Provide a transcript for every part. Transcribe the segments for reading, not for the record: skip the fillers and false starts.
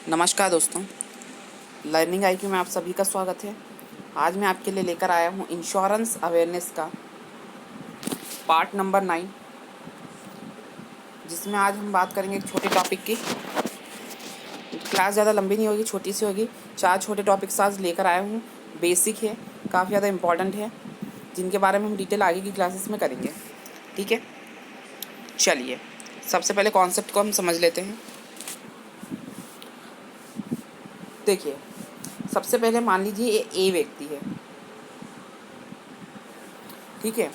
नमस्कार दोस्तों, learning IQ में आप सभी का स्वागत है। आज मैं आपके लिए लेकर आया हूँ इंश्योरेंस अवेयरनेस का पार्ट नंबर 9, जिसमें आज हम बात करेंगे एक छोटे टॉपिक की। क्लास ज़्यादा लंबी नहीं होगी, छोटी सी होगी। 4 छोटे टॉपिक्स आज लेकर आया हूँ। बेसिक है, काफ़ी ज़्यादा इम्पॉर्टेंट है, जिनके बारे में हम डिटेल आगे की क्लासेस में करेंगे। ठीक है, चलिए सबसे पहले कॉन्सेप्ट को हम समझ लेते हैं। देखिए, सबसे पहले मान लीजिए ये ए व्यक्ति है। ठीक है,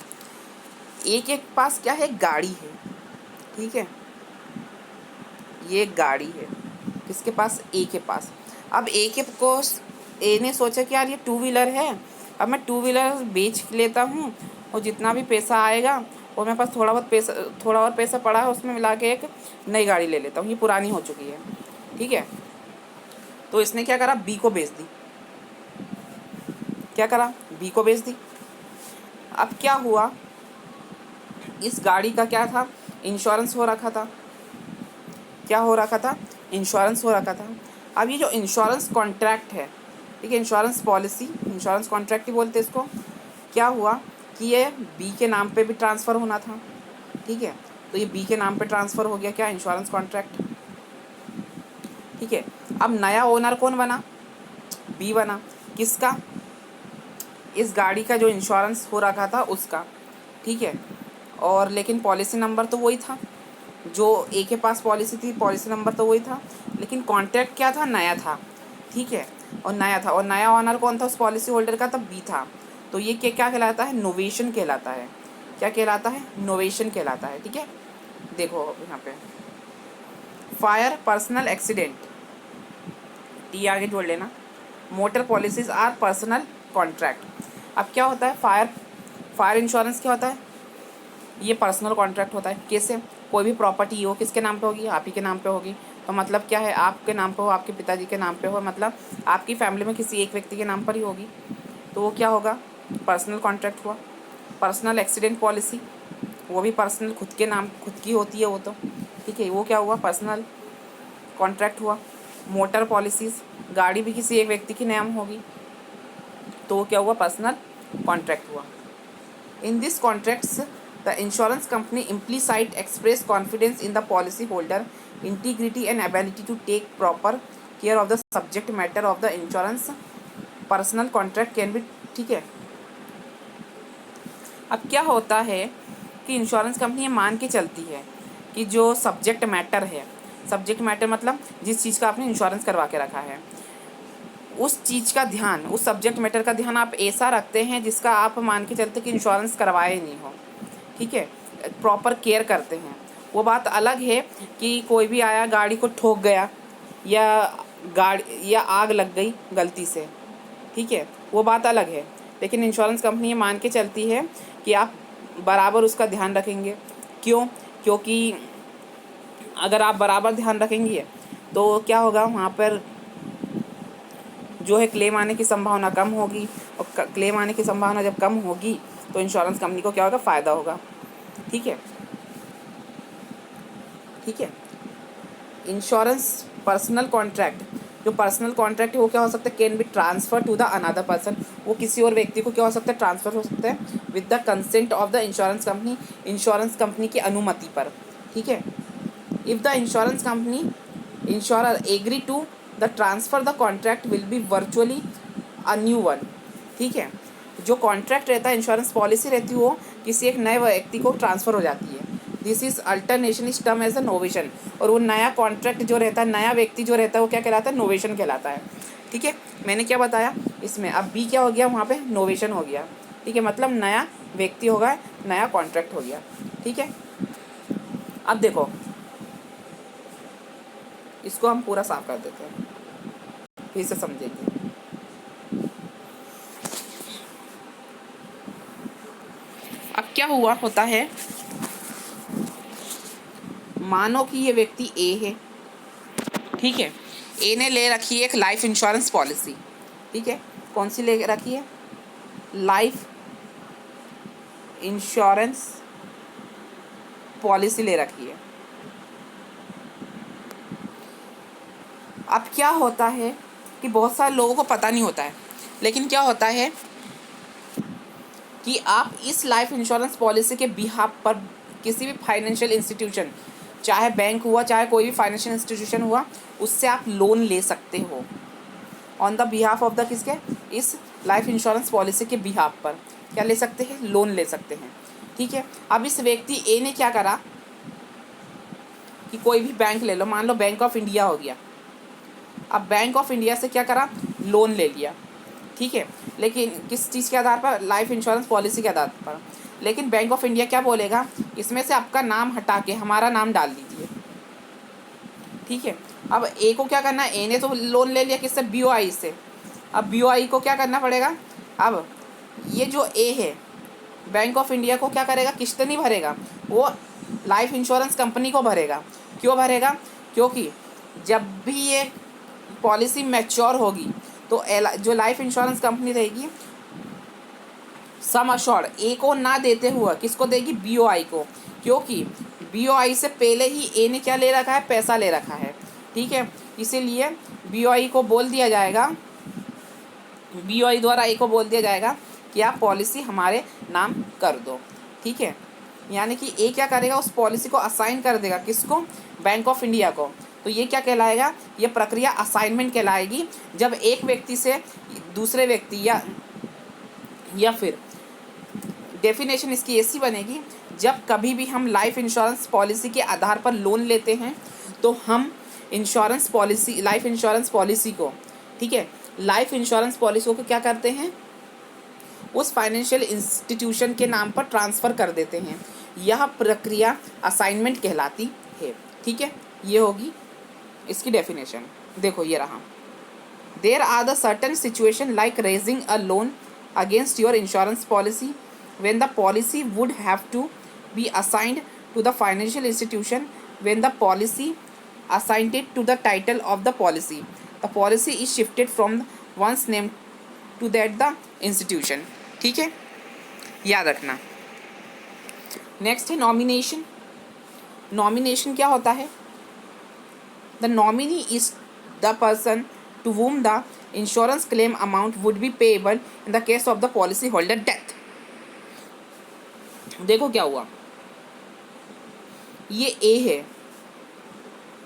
ए के पास क्या है, गाड़ी है। ठीक है, ये गाड़ी है किसके पास, ए के पास। अब ए ने सोचा कि यार ये टू व्हीलर है, अब मैं टू व्हीलर बेच लेता हूँ और जितना भी पैसा आएगा और मेरे पास थोड़ा और पैसा पड़ा है, उसमें मिला के एक नई गाड़ी ले लेता हूँ, ये पुरानी हो चुकी है। ठीक है, तो इसने क्या करा, बी को बेच दी। क्या करा, बी को बेच दी। अब क्या हुआ, इस गाड़ी का क्या था, इंश्योरेंस हो रखा था। क्या हो रखा था, इंश्योरेंस हो रखा था। अब ये जो इंश्योरेंस कॉन्ट्रैक्ट है, ठीक है, इंश्योरेंस पॉलिसी, इंश्योरेंस कॉन्ट्रैक्ट ही बोलते हैं इसको। क्या हुआ कि ये बी के नाम पे भी ट्रांसफ़र होना था। ठीक है, तो ये बी के नाम पे ट्रांसफ़र हो गया, क्या, इंश्योरेंस कॉन्ट्रैक्ट। ठीक है, अब नया ओनर कौन बना, बी बना। किसका, इस गाड़ी का जो इंश्योरेंस हो रखा था उसका। ठीक है, और लेकिन पॉलिसी नंबर तो वही था, जो ए के पास पॉलिसी थी, पॉलिसी नंबर तो वही था, लेकिन कॉन्ट्रैक्ट क्या था, नया था। ठीक है, और नया था, और नया ऑनर कौन था उस पॉलिसी होल्डर का, तब बी था। तो ये क्या कहलाता है, नोवेशन कहलाता है। क्या कहलाता है, नोवेशन कहलाता है। ठीक है, देखो यहाँ पे फायर, पर्सनल एक्सीडेंट, टी आगे जोड़ लेना, motor policies are personal contract. अब क्या होता है, फायर इंश्योरेंस क्या होता है, ये पर्सनल कॉन्ट्रैक्ट होता है। कैसे, कोई भी प्रॉपर्टी हो किसके नाम पे होगी, आप ही के नाम पे होगी। तो मतलब क्या है, आपके नाम पे हो, आपके पिताजी के नाम पे हो, मतलब आपकी फैमिली में किसी एक व्यक्ति के नाम पर ही होगी, तो वो क्या होगा, पर्सनल कॉन्ट्रैक्ट हुआ। पर्सनल एक्सीडेंट पॉलिसी, वो भी पर्सनल, खुद के नाम, खुद की होती है वो तो। ठीक है, वो क्या हुआ, पर्सनल कॉन्ट्रैक्ट हुआ। मोटर पॉलिसीज़, गाड़ी भी किसी एक व्यक्ति की नाम होगी, तो वो क्या हुआ, पर्सनल कॉन्ट्रैक्ट हुआ। In these contracts, the insurance company implicit express confidence in the policyholder integrity and ability to take proper care of the subject matter of the insurance. Personal contract can be, ठीक है। अब क्या होता है कि insurance company ये मान के चलती है कि जो सब्जेक्ट मैटर है, सब्जेक्ट मैटर मतलब जिस चीज़ का आपने इंश्योरेंस करवा के रखा है, उस चीज़ का ध्यान, उस सब्जेक्ट मैटर का ध्यान आप ऐसा रखते हैं जिसका आप मान के चलते कि इंश्योरेंस करवाए नहीं हो। ठीक है, प्रॉपर केयर करते हैं। वो बात अलग है कि कोई भी आया गाड़ी को ठोक गया, या गाड़ी या आग लग गई गलती से, ठीक है, वो बात अलग है। लेकिन इंश्योरेंस कंपनी ये मान के चलती है कि आप बराबर उसका ध्यान रखेंगे। क्यों, क्योंकि अगर आप बराबर ध्यान रखेंगे तो क्या होगा, वहाँ पर जो है क्लेम आने की संभावना कम होगी, और क्लेम आने की संभावना जब कम होगी तो इंश्योरेंस कंपनी को क्या होगा, फ़ायदा होगा। ठीक है, ठीक है। इंश्योरेंस पर्सनल कॉन्ट्रैक्ट, जो पर्सनल कॉन्ट्रैक्ट है वो क्या हो सकता है, can be transfer to the another person, वो किसी और व्यक्ति को क्या हो सकता है, ट्रांसफ़र हो सकता है with the consent of the insurance company, insurance company की अनुमति पर। ठीक है, if the insurance company insurer agree to the transfer, the contract will be virtually a new one. ठीक है, जो कॉन्ट्रैक्ट रहता है, इंश्योरेंस पॉलिसी रहती है, वो किसी एक नए व्यक्ति को ट्रांसफ़र हो जाती है। This is alternation is term as a novation, और वो नया कॉन्ट्रैक्ट जो रहता है, नया व्यक्ति जो रहता है, वो क्या कहलाता है, नोवेशन कहलाता है। ठीक है, मैंने क्या बताया इसमें, अब बी क्या हो गया, वहाँ पे नोवेशन हो गया। ठीक है, मतलब नया व्यक्ति होगा, नया कॉन्ट्रैक्ट हो गया। ठीक है, अब देखो इसको हम पूरा साफ कर देते हैं, फिर से समझेंगे। अब क्या हुआ होता है, मानो कि ये व्यक्ति ए है। ठीक है, ए ने ले रखी है एक लाइफ इंश्योरेंस पॉलिसी। ठीक है, कौन सी ले रखी है, लाइफ इंश्योरेंस पॉलिसी ले रखी है। अब क्या होता है कि बहुत सारे लोगों को पता नहीं होता है, लेकिन क्या होता है कि आप इस लाइफ इंश्योरेंस पॉलिसी के बिहाफ पर किसी भी फाइनेंशियल इंस्टीट्यूशन, चाहे बैंक हुआ चाहे कोई भी फाइनेंशियल इंस्टीट्यूशन हुआ, उससे आप लोन ले सकते हो on the behalf of the किसके, इस लाइफ इंश्योरेंस पॉलिसी के बिहाफ पर क्या ले सकते हैं, लोन ले सकते हैं। ठीक है, अब इस व्यक्ति ए ने क्या करा कि कोई भी बैंक ले लो, मान लो बैंक ऑफ इंडिया हो गया। अब बैंक ऑफ इंडिया से क्या करा, लोन ले लिया। ठीक है, लेकिन किस चीज़ के आधार पर, लाइफ इंश्योरेंस पॉलिसी के आधार पर। लेकिन बैंक ऑफ इंडिया क्या बोलेगा, इसमें से आपका नाम हटा के हमारा नाम डाल दीजिए। ठीक है, अब ए को क्या करना है, ए ने तो लोन ले लिया किससे, बीओआई से। अब बीओआई को क्या करना पड़ेगा, अब ये जो ए है बैंक ऑफ इंडिया को क्या करेगा, किस्त नहीं भरेगा, वो लाइफ इंश्योरेंस कंपनी को भरेगा। क्यों भरेगा, क्योंकि जब भी ये पॉलिसी मैच्योर होगी तो जो लाइफ इंश्योरेंस कंपनी रहेगी सम अश्योर्ड ए को ना देते हुए किसको देगी, बीओआई को, क्योंकि बीओआई से पहले ही ए ने क्या ले रखा है, पैसा ले रखा है। ठीक है, इसीलिए बीओआई को बोल दिया जाएगा, बीओआई द्वारा ए को बोल दिया जाएगा कि आप पॉलिसी हमारे नाम कर दो। ठीक है, यानी कि ए क्या करेगा, उस पॉलिसी को असाइन कर देगा किसको, बैंक ऑफ इंडिया को। तो ये क्या कहलाएगा, ये प्रक्रिया असाइनमेंट कहलाएगी। जब एक व्यक्ति से दूसरे व्यक्ति या फिर डेफिनेशन इसकी ऐसी बनेगी, जब कभी भी हम लाइफ इंश्योरेंस पॉलिसी के आधार पर लोन लेते हैं तो हम insurance policy, life insurance policy को, ठीक है, लाइफ इंश्योरेंस पॉलिसी को क्या करते हैं, उस फाइनेंशियल इंस्टीट्यूशन के नाम पर ट्रांसफ़र कर देते हैं। यह प्रक्रिया असाइनमेंट कहलाती है। ठीक है, ये होगी इसकी डेफिनेशन। देखो ये रहा, there are the certain situation like raising a loan against your insurance policy when the policy would have to be assigned to the financial institution when the policy assigned it to the title of the policy is shifted from one's name to that the institution। ठीक है, याद रखना। Next है nomination. Nomination क्या होता है, the nominee is the person to whom the insurance claim amount would be payable in the case of the policy holder death। देखो क्या हुआ, ये ए है,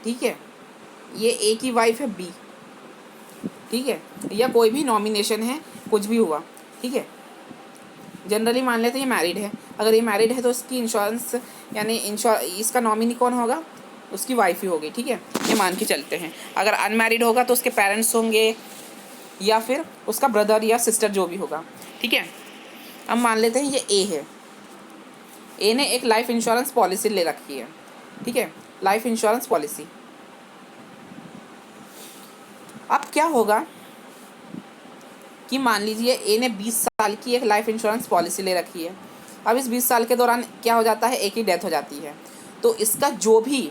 ठीक है, ये ए की वाइफ है बी, ठीक है, या कोई भी नॉमिनेशन है, कुछ भी हुआ, ठीक है। जनरली मान लेते हैं ये मैरिड है, अगर ये मैरिड है तो इसकी इंश्योरेंस यानी इसका नॉमिनी कौन होगा, उसकी वाइफ ही होगी। ठीक है, ये मान के चलते हैं। अगर अनमैरिड होगा तो उसके पेरेंट्स होंगे या फिर उसका ब्रदर या सिस्टर जो भी होगा। ठीक है, अब मान लेते हैं ये ए है, ए ने एक लाइफ इंश्योरेंस पॉलिसी ले रखी है। ठीक है, लाइफ इंश्योरेंस पॉलिसी। अब क्या होगा कि मान लीजिए ए ने 20 साल की एक लाइफ इंश्योरेंस पॉलिसी ले रखी है। अब इस 20 साल के दौरान क्या हो जाता है, ए की डेथ हो जाती है, तो इसका जो भी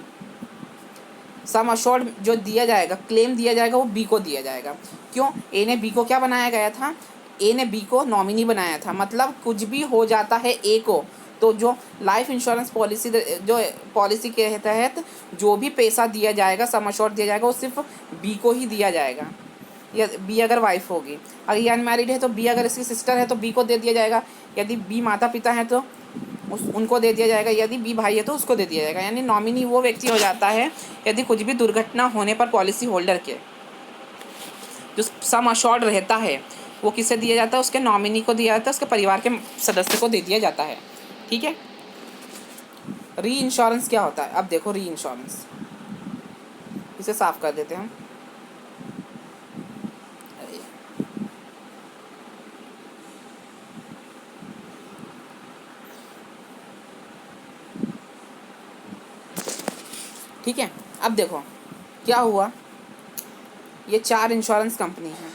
सम अश्योर्ड जो दिया जाएगा, क्लेम दिया जाएगा, वो बी को दिया जाएगा। क्यों, ए ने बी को क्या बनाया गया था, ए ने बी को नॉमिनी बनाया था, मतलब कुछ भी हो जाता है ए को तो जो लाइफ इंश्योरेंस पॉलिसी, जो पॉलिसी के तहत जो भी पैसा दिया जाएगा, सम अश्योर्ड दिया जाएगा, वो सिर्फ बी को ही दिया जाएगा। या बी अगर वाइफ होगी, अगर ये अनमैरिड है तो बी, अगर इसकी सिस्टर है तो बी को दे दिया जाएगा, यदि बी माता पिता हैं तो उनको दे दिया जाएगा, यदि बी भाई है तो उसको दे दिया जाएगा। यानी नॉमिनी वो व्यक्ति हो जाता है यदि कुछ भी दुर्घटना होने पर पॉलिसी होल्डर के जो सम अश्योर्ड रहता है वो किसे दिया जाता है, उसके नॉमिनी को दिया जाता है, उसके परिवार के सदस्य को दे दिया जाता है। ठीक है, री इंश्योरेंस क्या होता है, अब देखो री इंश्योरेंस, इसे साफ कर देते हैं हम। ठीक है, अब देखो क्या हुआ, ये 4 इंश्योरेंस कंपनी हैं।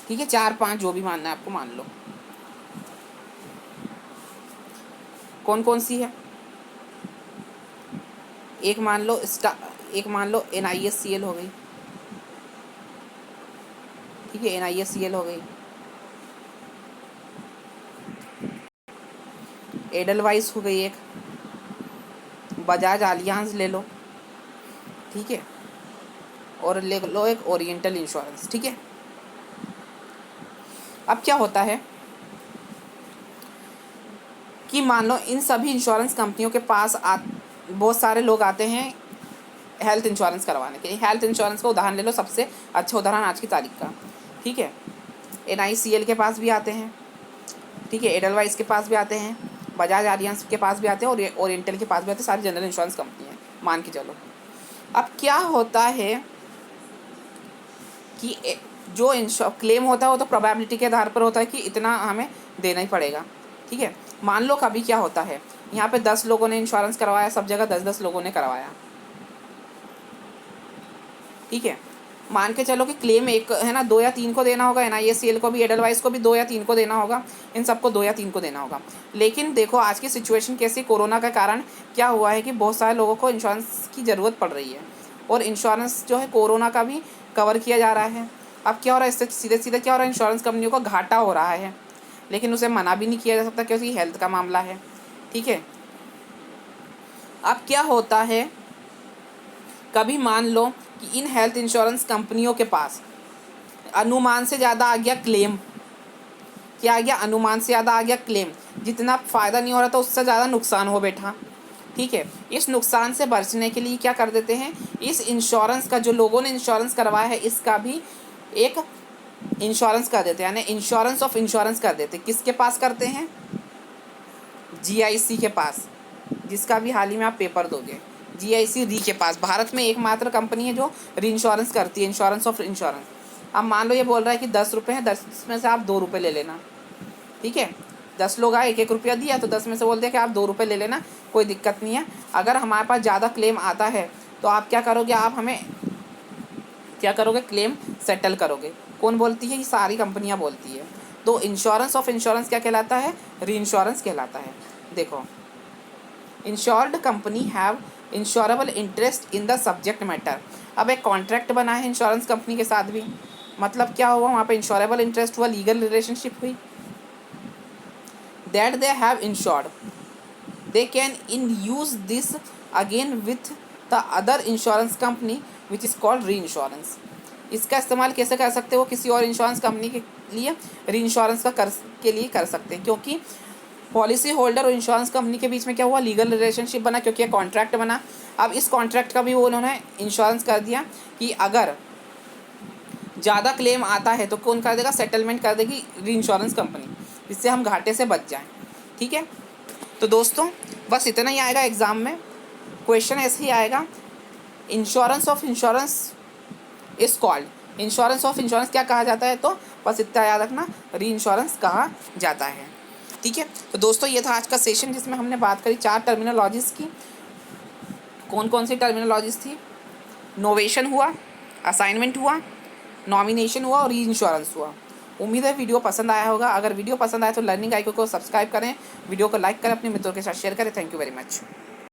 ठीक है, 4-5 जो भी मानना है आपको, मान लो कौन कौन सी है। एक मान लो NISCL हो गई। ठीक है, NISCL हो गई, एडलवाइस हो गई, एक बजाज आलियांज ले लो, ठीक है, और ले लो एक ओरिएंटल इंश्योरेंस। ठीक है, अब क्या होता है कि मान लो इन सभी इंश्योरेंस कंपनियों के पास बहुत सारे लोग आते हैं हेल्थ इंश्योरेंस करवाने के लिए। हेल्थ इंश्योरेंस का उदाहरण ले लो, सबसे अच्छा उदाहरण आज की तारीख का। ठीक है, NICL के पास भी आते हैं, ठीक है, एडलवाइस के पास भी आते हैं, बजाज आलियांज के पास भी आते हैं, और ओरिएंटल के पास भी आते हैं। सारी जनरल इंश्योरेंस कंपनी है, मान के चलो। अब क्या होता है कि जो क्लेम होता है वो तो प्रोबेबिलिटी के आधार पर होता है कि इतना हमें देना ही पड़ेगा। ठीक है, मान लो कभी क्या होता है, यहाँ पे 10 लोगों ने इंश्योरेंस करवाया, सब जगह 10-10 लोगों ने करवाया। ठीक है, मान के चलो कि क्लेम एक है ना 2 या 3 को देना होगा, NICL को भी, एडलवाइस को भी 2 या 3 को देना होगा, इन सबको 2 या 3 को देना होगा। लेकिन देखो आज की सिचुएशन कैसी, कोरोना के कारण क्या हुआ है कि बहुत सारे लोगों को इंश्योरेंस की ज़रूरत पड़ रही है, और इंश्योरेंस जो है कोरोना का भी कवर किया जा रहा है। अब क्या हो रहा है, इससे सीधे सीधे क्या हो रहा है, इंश्योरेंस कंपनियों को घाटा हो रहा है, लेकिन उसे मना भी नहीं किया जा सकता क्योंकि हेल्थ का मामला है। ठीक है, अब क्या होता है, कभी मान लो कि इन हेल्थ इंश्योरेंस कंपनियों के पास अनुमान से ज़्यादा आ गया क्लेम। क्या आ गया, अनुमान से ज़्यादा आ गया क्लेम। जितना फ़ायदा नहीं हो रहा था उससे ज़्यादा नुकसान हो बैठा। ठीक है, इस नुकसान से बचने के लिए क्या कर देते हैं, इस इंश्योरेंस का, जो लोगों ने इंश्योरेंस करवाया है, इसका भी एक इंश्योरेंस कर देते हैं, यानी इंश्योरेंस ऑफ इंश्योरेंस कर देते हैं। किसके पास करते हैं, GIC के पास, जिसका भी हाल ही में आप पेपर दोगे। GIC री के पास भारत में एकमात्र कंपनी है जो री इंश्योरेंस करती है, इंश्योरेंस ऑफ इंश्योरेंस। अब मान लो ये बोल रहा है कि 10 रुपये हैं, 10 में से आप 2 रुपये ले लेना। ठीक है, 10 लोग आए, 1-1 रुपया दिया, तो 10 में से बोल दिया कि आप 2 रुपये ले लेना, कोई दिक्कत नहीं है। अगर हमारे पास ज़्यादा क्लेम आता है तो आप क्या करोगे, आप हमें क्या करोगे, क्लेम सेटल करोगे। कौन बोलती है, ये सारी कंपनियां बोलती है। तो इंश्योरेंस ऑफ इंश्योरेंस क्या कहलाता है, री इंश्योरेंस कहलाता है। देखो, insured company have insurable interest in the subject matter. अब एक कॉन्ट्रैक्ट बना है इंश्योरेंस कंपनी के साथ भी, मतलब क्या हुआ, वहाँ पे इंश्योरेबल इंटरेस्ट हुआ, लीगल रिलेशनशिप हुई। That they have insured, they can in use this again with the other insurance company which is called री इंश्योरेंस। इसका इस्तेमाल कैसे कर सकते हो, किसी और इंश्योरेंस कंपनी के लिए री इंश्योरेंस के लिए कर सकते हैं, क्योंकि पॉलिसी होल्डर और इंश्योरेंस कंपनी के बीच में क्या हुआ, लीगल रिलेशनशिप बना, क्योंकि एक कॉन्ट्रैक्ट बना। अब इस कॉन्ट्रैक्ट का भी वो उन्होंने इंश्योरेंस कर दिया कि अगर ज़्यादा क्लेम आता है तो कौन कर देगा, सेटलमेंट कर देगी री इंश्योरेंस कंपनी, जिससे हम घाटे से बच जाएं। ठीक है, तो दोस्तों बस इतना ही आएगा एग्ज़ाम में, क्वेश्चन ऐसे ही आएगा, insurance of insurance is called, insurance of insurance क्या कहा जाता है, तो बस इतना याद रखना, री इंश्योरेंस कहा जाता है। ठीक है, तो दोस्तों ये था आज का सेशन जिसमें हमने बात करी 4 टर्मिनोलॉजीज़ की। कौन कौन सी टर्मिनोलॉजीज़ थी, नोवेशन हुआ, असाइनमेंट हुआ, नॉमिनेशन हुआ और री इंश्योरेंस हुआ। उम्मीद है वीडियो पसंद आया होगा। अगर वीडियो पसंद आया तो लर्निंग आइकन को सब्सक्राइब करें, वीडियो को लाइक करें, अपने मित्रों के साथ शेयर करें। Thank you very much.